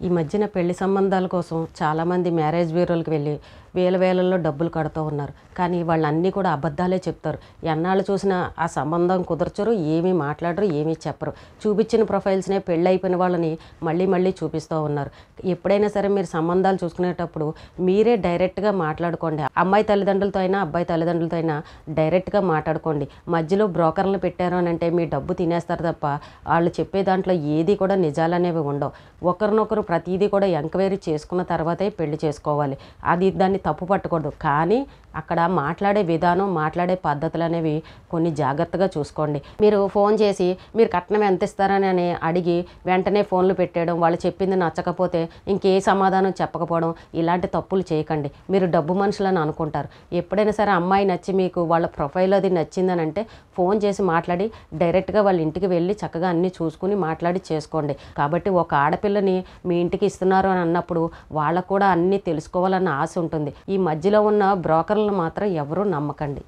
ఈ మధ్యన పెళ్లి సంబంధాల కోసం చాలామంది మ్యారేజ్ బ్యూరోలకు వెళ్ళి వేలలో డబ్బులు కడుతూ ఉన్నారు. కానీ వాళ్ళు అన్నీ కూడా అబద్ధాలే చెప్తారు. ఎన్నాళ్ళు చూసినా ఆ సంబంధం కుదర్చరు, ఏమీ మాట్లాడరు, ఏమీ చెప్పరు. చూపించిన ప్రొఫైల్స్నే పెళ్ళి అయిపోయిన వాళ్ళని మళ్ళీ చూపిస్తూ ఉన్నారు. ఎప్పుడైనా సరే మీరు సంబంధాలు చూసుకునేటప్పుడు మీరే డైరెక్ట్గా మాట్లాడుకోండి. అమ్మాయి తల్లిదండ్రులతో అయినా అబ్బాయి తల్లిదండ్రులతో అయినా డైరెక్ట్గా మాట్లాడుకోండి. మధ్యలో బ్రోకర్లను పెట్టారు అని అంటే మీ డబ్బు తినేస్తారు తప్ప వాళ్ళు చెప్పే దాంట్లో ఏది కూడా నిజాలనేవి ఉండవు. ఒకరినొకరు ప్రతిదీ కూడా ఎంక్వైరీ చేసుకున్న తర్వాతే పెళ్లి చేసుకోవాలి. దాన్ని తప్పు పట్టకూడదు. కానీ అక్కడ మాట్లాడే విధానం, మాట్లాడే పద్ధతులు అనేవి కొన్ని జాగ్రత్తగా చూసుకోండి. మీరు ఫోన్ చేసి మీరు కట్నం ఎంత ఇస్తారని అడిగి వెంటనే ఫోన్లు పెట్టేయడం, వాళ్ళు చెప్పింది నచ్చకపోతే ఇంకే సమాధానం చెప్పకపోవడం, ఇలాంటి తప్పులు చేయకండి. మీరు డబ్బు మనుషులని అనుకుంటారు. ఎప్పుడైనా సరే అమ్మాయి నచ్చి మీకు వాళ్ళ ప్రొఫైల్ అది నచ్చిందని అంటే ఫోన్ చేసి మాట్లాడి డైరెక్ట్గా వాళ్ళ ఇంటికి వెళ్ళి చక్కగా అన్నీ చూసుకుని మాట్లాడి చేసుకోండి. కాబట్టి ఒక ఆడపిల్లని మీ ఇంటికి ఇస్తున్నారు అని అన్నప్పుడు వాళ్ళకు కూడా అన్నీ తెలుసుకోవాలన్న ఆశ ఉంటుంది. ఈ మధ్యలో ఉన్న బ్రోకర్లను మాత్రం ఎవరూ నమ్మకండి.